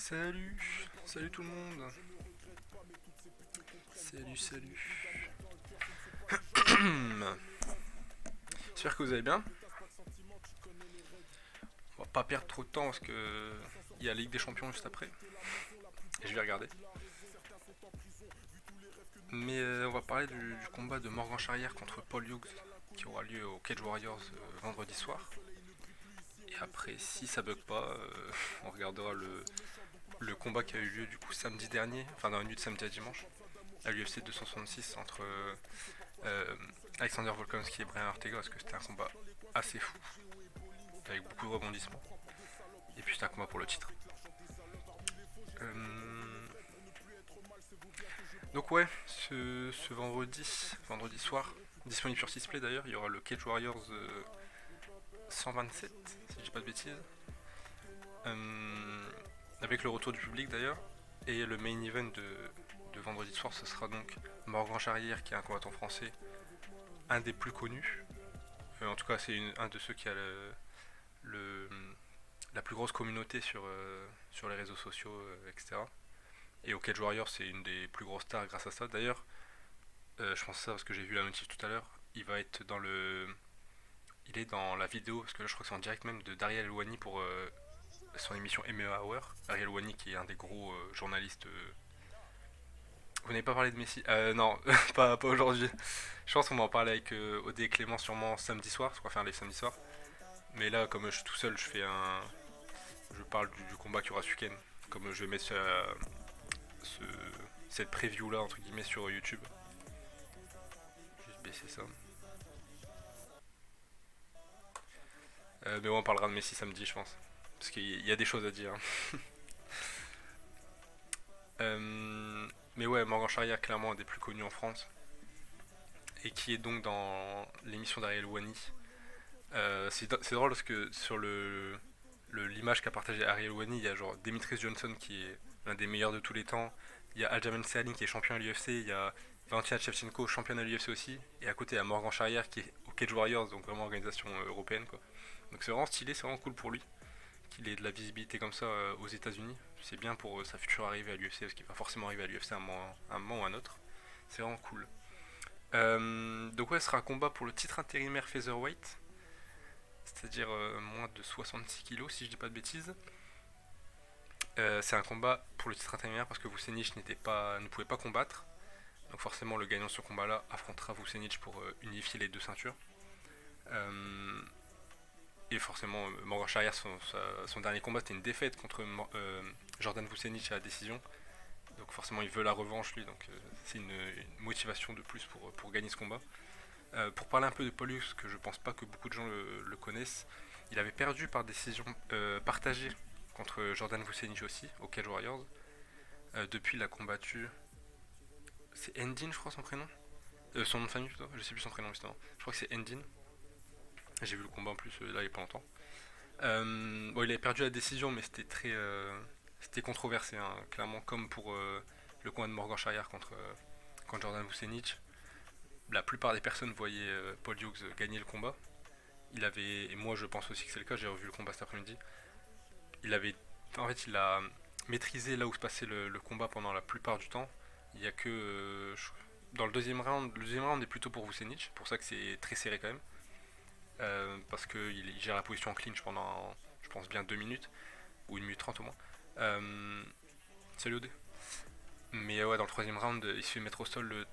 Salut tout le monde. Salut. J'espère que vous allez bien. On va pas perdre trop de temps parce que il y a la Ligue des Champions juste après et je vais regarder. Mais on va parler du combat de Morgan Charrière contre Paul Hughes qui aura lieu au Cage Warriors vendredi soir. Et après, si ça bug pas, on regardera le combat qui a eu lieu du coup samedi dernier, enfin dans la nuit de samedi à dimanche, à l'UFC 266 entre euh, Alexander Volkanovski et Brian Ortega parce que c'était un combat assez fou avec beaucoup de rebondissements. Et puis c'était un combat pour le titre. Euh, Donc ouais, ce vendredi soir, disponible sur Sisplay d'ailleurs, il y aura le Cage Warriors 127, si je dis pas de bêtises, Euh, avec le retour du public d'ailleurs. Et le main event de vendredi soir, ce sera donc Morgan Charrière, qui est un combattant français, un des plus connus. En tout cas, c'est un de ceux qui a le- la plus grosse communauté sur les réseaux sociaux, etc. Et au Cage Warriors, c'est une des plus grosses stars grâce à ça. D'ailleurs, je pense à ça parce que j'ai vu la notif tout à l'heure. Il est dans la vidéo, parce que là je crois que c'est en direct même, de Dariel Elwani pour son émission MMA Hour. Dariel Elwani qui est un des gros journalistes. Vous n'avez pas parlé de Messi? Non, pas aujourd'hui. Je pense qu'on va en parler avec Odé et Clément sûrement samedi soir, parce qu'on va faire un live samedi soir. Mais là, comme je suis tout seul, je parle du combat qu'il y aura ce week-end. Comme je vais mettre ce- cette preview là, entre guillemets, sur YouTube. Juste baisser ça. Mais ouais, on parlera de Messi samedi, je pense. Parce qu'il y a des choses à dire. Mais ouais, Morgan Charrière, clairement un des plus connus en France. Et qui est donc dans l'émission d'Ariel Wani. C'est drôle parce que sur l'image qu'a partagé Ariel Wani, il y a genre Demetrius Johnson qui est l'un des meilleurs de tous les temps. Il y a Aljamain Sterling qui est champion à l'UFC. Il y a Valentina Shevchenko, championne à l'UFC aussi. Et à côté, il y a Morgan Charrière qui est au Cage Warriors, donc vraiment organisation européenne, quoi. Donc c'est vraiment stylé, c'est vraiment cool pour lui qu'il ait de la visibilité comme ça aux États-Unis. C'est bien pour sa future arrivée à l'UFC parce qu'il va forcément arriver à l'UFC un moment ou un autre. C'est vraiment cool. Donc ouais, ce sera un combat pour le titre intérimaire featherweight, c'est-à-dire moins de 66 kilos si je dis pas de bêtises. C'est un combat pour le titre intérimaire parce que Vucenic ne pouvait pas combattre. Donc forcément le gagnant de ce combat-là affrontera Vucenic pour unifier les deux ceintures. Euh, et forcément Morgan Charrière, son dernier combat c'était une défaite contre Jordan Vucenic à la décision. Donc forcément il veut la revanche lui, donc c'est une motivation de plus pour gagner ce combat. Pour parler un peu de Paulus, que je pense pas que beaucoup de gens le connaissent, il avait perdu par décision partagée contre Jordan Vucenic aussi, au Cage Warriors. Depuis il a combattu... C'est Endin je crois son prénom, son nom de famille plutôt, je sais plus son prénom justement. Je crois que c'est Endin. J'ai vu le combat en plus là il y a pas longtemps. Bon, il avait perdu la décision, mais c'était controversé, hein, clairement, comme pour le combat de Morgan Charrière contre Jordan Vucenic. La plupart des personnes voyaient Paul Hughes gagner le combat. Et moi je pense aussi que c'est le cas, j'ai revu le combat cet après-midi. Il avait, En fait, il a maîtrisé là où se passait le combat pendant la plupart du temps. Il y a que dans le deuxième round est plutôt pour Vucenic, pour ça que c'est très serré quand même. Parce qu'il gère la position en clinch pendant, je pense, bien 2 minutes, ou 1 minute 30 au moins. Euh, Salut OD. Mais ouais, dans le troisième round, il se fait mettre au sol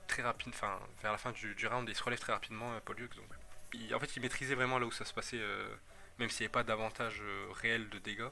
très rapide, enfin, vers la fin du round, il se relève très rapidement, Paul Hughes. Donc, en fait, il maîtrisait vraiment là où ça se passait, même s'il n'y avait pas d'avantage réel de dégâts.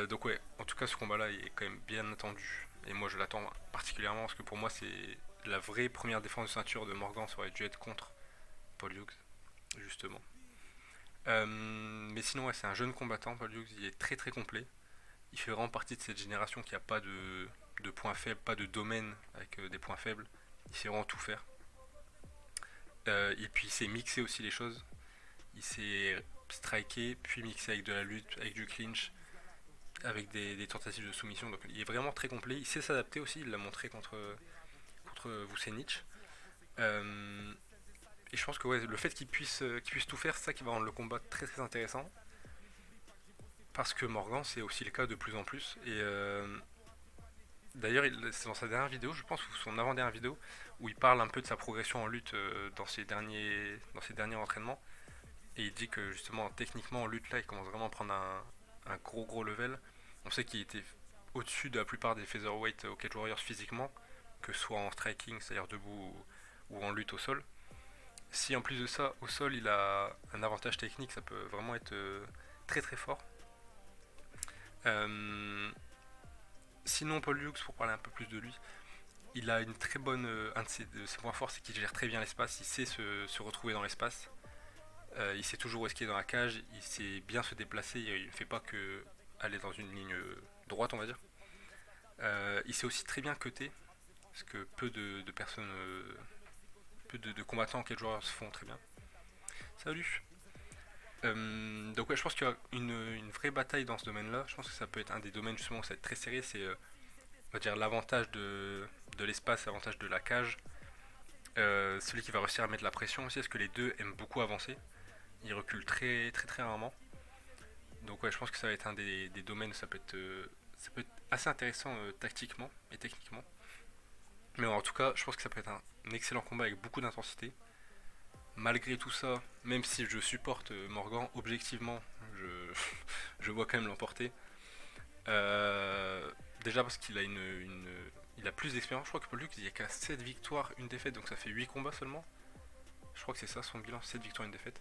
Donc ouais, en tout cas, ce combat-là est quand même bien attendu. Et moi, je l'attends particulièrement parce que pour moi, c'est la vraie première défense de ceinture de Morgan, ça aurait dû être contre Paul Hughes, justement. Mais sinon, ouais, c'est un jeune combattant, Paul Hughes, il est très très complet. Il fait vraiment partie de cette génération qui a pas de points faibles, pas de domaine avec des points faibles. Il sait vraiment tout faire. Et puis il sait mixer aussi les choses. Il sait striker, puis mixer avec de la lutte, avec du clinch, avec des tentatives de soumission. Donc il est vraiment très complet. Il sait s'adapter aussi, il l'a montré contre Vucenic. Euh, et je pense que ouais, le fait qu'il puisse tout faire, c'est ça qui va rendre le combat très très intéressant. Parce que Morgan, c'est aussi le cas de plus en plus. Et d'ailleurs, c'est dans sa dernière vidéo, je pense, ou son avant-dernière vidéo, où il parle un peu de sa progression en lutte dans ses derniers entraînements. Et il dit que justement, techniquement, en lutte, là, il commence vraiment à prendre un gros level. On sait qu'il était au-dessus de la plupart des featherweight au Cage Warriors physiquement, que ce soit en striking, c'est-à-dire debout, ou en lutte au sol. Si en plus de ça, au sol, il a un avantage technique, ça peut vraiment être très fort. Euh, Sinon, Paul Hughes, pour parler un peu plus de lui, il a une très bonne. Un de ses points forts, c'est qu'il gère très bien l'espace, il sait se retrouver dans l'espace. Il sait toujours où est-ce qu'il est dans la cage, il sait bien se déplacer, il ne fait pas que aller dans une ligne droite, on va dire. Il sait aussi très bien cutter, ce que peu de personnes, peu de combattants en quel joueurs se font très bien. Salut. Donc ouais, je pense qu'il y a une vraie bataille dans ce domaine-là. Je pense que ça peut être un des domaines justement où ça va être très serré. C'est on va dire l'avantage de l'espace, l'avantage de la cage. Celui qui va réussir à mettre la pression aussi, parce que les deux aiment beaucoup avancer. Ils reculent très rarement. Donc ouais, je pense que ça va être un des domaines où ça peut être assez intéressant tactiquement et techniquement. Mais en tout cas, je pense que ça peut être un excellent combat avec beaucoup d'intensité. Malgré tout ça, même si je supporte Morgan, objectivement, je, je vois quand même l'emporter. Euh, Déjà parce qu'il a il a plus d'expérience. Je crois que Paul Luc, il n'y a qu'à 7 victoires, une défaite, donc ça fait 8 combats seulement. Je crois que c'est ça son bilan, 7 victoires, une défaite.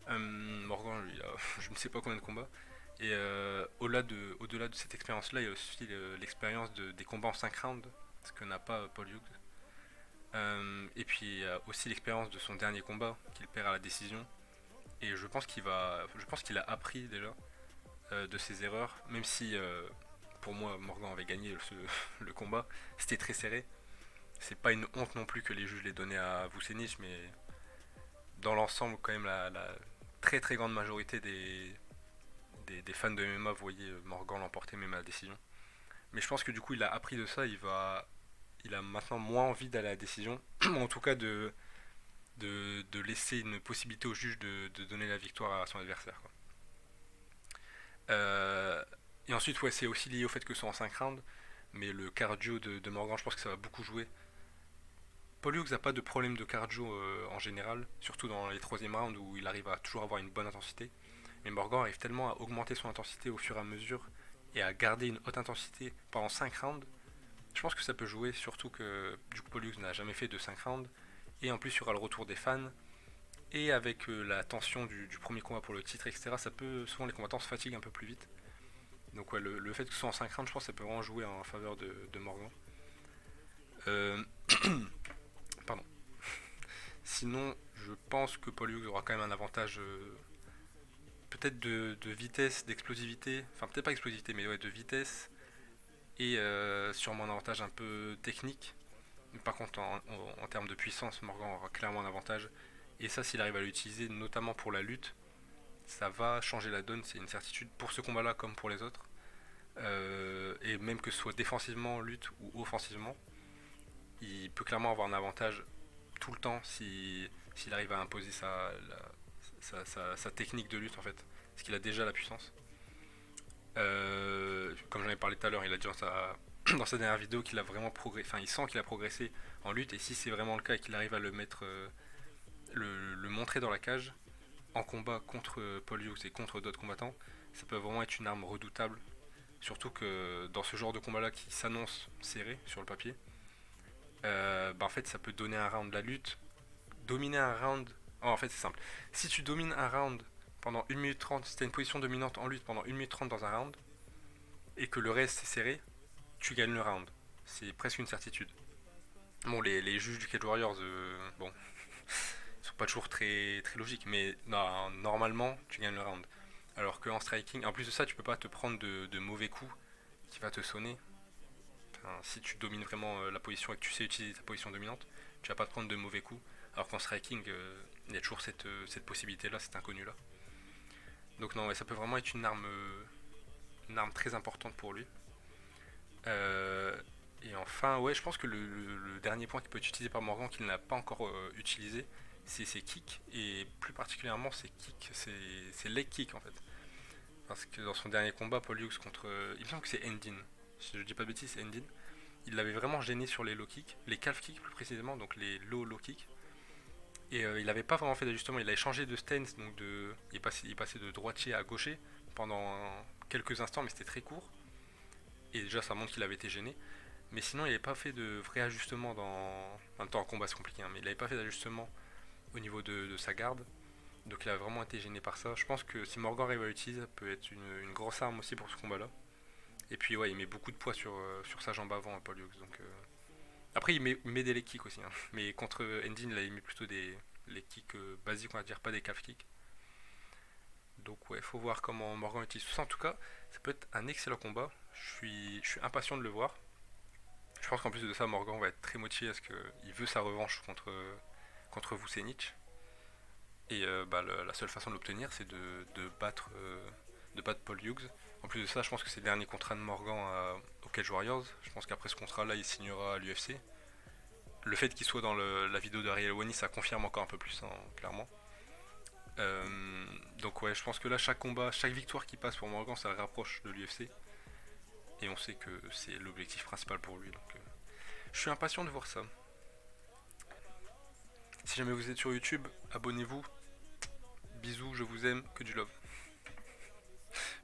Morgan, lui, il a je ne sais pas combien de combats. Et au-delà de cette expérience-là, il y a aussi l'expérience des combats en 5 rounds, ce que n'a pas Paul Hughes. Et puis il y a aussi l'expérience de son dernier combat, qu'il perd à la décision. Et je pense qu'il a appris déjà de ses erreurs, même si pour moi Morgan avait gagné le combat. C'était très serré. C'est pas une honte non plus que les juges l'aient donné à Vucenic, mais dans l'ensemble, quand même, la très grande majorité des fans de MMA voyaient Morgan l'emporter même à la décision. Mais je pense que du coup, il a appris de ça. Il a maintenant moins envie d'aller à la décision, ou en tout cas de laisser une possibilité au juge de donner la victoire à son adversaire, quoi. Et ensuite, ouais, c'est aussi lié au fait que ce soit en 5 rounds, mais le cardio de Morgan, je pense que ça va beaucoup jouer. Paul Hughes n'a pas de problème de cardio en général, surtout dans les troisième rounds où il arrive à toujours avoir une bonne intensité. Mais Morgan arrive tellement à augmenter son intensité au fur et à mesure et à garder une haute intensité pendant 5 rounds. Je pense que ça peut jouer, surtout que du coup Paul Hughes n'a jamais fait de 5 rounds. Et en plus, il y aura le retour des fans. Et avec la tension du premier combat pour le titre, etc., ça peut, souvent les combattants se fatiguent un peu plus vite. Donc ouais, le fait que ce soit en 5 rounds, je pense que ça peut vraiment jouer en faveur de Morgan. Euh, Pardon. Sinon, je pense que Paul Hughes aura quand même un avantage peut-être de vitesse, d'explosivité, enfin peut-être pas explosivité, mais ouais, de vitesse et sûrement un avantage un peu technique. Mais par contre, en termes de puissance, Morgan aura clairement un avantage. Et ça, s'il arrive à l'utiliser, notamment pour la lutte, ça va changer la donne, c'est une certitude pour ce combat-là comme pour les autres. Et même que ce soit défensivement en lutte ou offensivement, il peut clairement avoir un avantage tout le temps s'il arrive à imposer sa technique de lutte en fait. Parce qu'il a déjà la puissance. Comme j'en ai parlé tout à l'heure, il a dit dans sa dernière vidéo qu'il a vraiment progressé, enfin il sent qu'il a progressé en lutte et si c'est vraiment le cas et qu'il arrive à le mettre, le montrer dans la cage en combat contre Paul Hughes et contre d'autres combattants, ça peut vraiment être une arme redoutable. Surtout que dans ce genre de combat-là qui s'annonce serré sur le papier, en fait ça peut donner un round de la lutte, dominer un round. Oh, en fait c'est simple. Si tu domines un round pendant 1 minute 30, si tu as une position dominante en lutte pendant 1 minute 30 dans un round, et que le reste est serré, tu gagnes le round. C'est presque une certitude. Bon, les juges du Cage Warriors, bon, ils sont pas toujours très logiques, mais non, normalement, tu gagnes le round. Alors qu'en striking, en plus de ça, tu peux pas te prendre de mauvais coups qui va te sonner. Enfin, si tu domines vraiment la position et que tu sais utiliser ta position dominante, tu vas pas te prendre de mauvais coups. Alors qu'en striking, il y a toujours cette possibilité-là, cet inconnu-là. Donc non, ouais, ça peut vraiment être une arme très importante pour lui. Euh, et enfin, ouais, je pense que le dernier point qui peut être utilisé par Morgan, qu'il n'a pas encore utilisé, c'est ses kicks, et plus particulièrement ses kicks, ses leg kicks en fait. Parce que dans son dernier combat, Paul Hughes contre. Il me semble que c'est Endin. Si je dis pas de bêtises, c'est Endin. Il l'avait vraiment gêné sur les low kicks, les calf kicks plus précisément, donc les low kicks. Et il n'avait pas vraiment fait d'ajustement. Il avait changé de stance, donc il passait de droitier à gaucher pendant quelques instants, mais c'était très court. Et déjà, ça montre qu'il avait été gêné. Mais sinon, il n'avait pas fait de vrai ajustement dans. En même temps, en combat, c'est compliqué, hein, mais il n'avait pas fait d'ajustement au niveau de sa garde. Donc, il a vraiment été gêné par ça. Je pense que si Morgan arrive à l'utiliser, ça peut être une grosse arme aussi pour ce combat-là. Et puis, ouais, il met beaucoup de poids sur sa jambe avant, Paul Hughes. Donc, après, il met des leg kicks aussi. Hein. Mais contre Endin, là, il met plutôt des les kicks basiques, on va dire, pas des calf kicks. Donc, ouais, faut voir comment Morgan utilise tout ça. En tout cas, ça peut être un excellent combat. Je suis impatient de le voir. Je pense qu'en plus de ça, Morgan va être très motivé parce qu'il veut sa revanche contre Vucenic. Et bah, la seule façon de l'obtenir, c'est de battre Paul Hughes. En plus de ça, je pense que c'est le dernier contrat de Morgan au Cage Warriors. Je pense qu'après ce contrat-là, il signera à l'UFC. Le fait qu'il soit dans la vidéo d'Ariel Wani, ça confirme encore un peu plus, hein, clairement. Donc ouais, je pense que là, chaque combat, chaque victoire qui passe pour Morgan, ça le rapproche de l'UFC. Et on sait que c'est l'objectif principal pour lui. Donc je suis impatient de voir ça. Si jamais vous êtes sur YouTube, abonnez-vous. Bisous, je vous aime, que du love.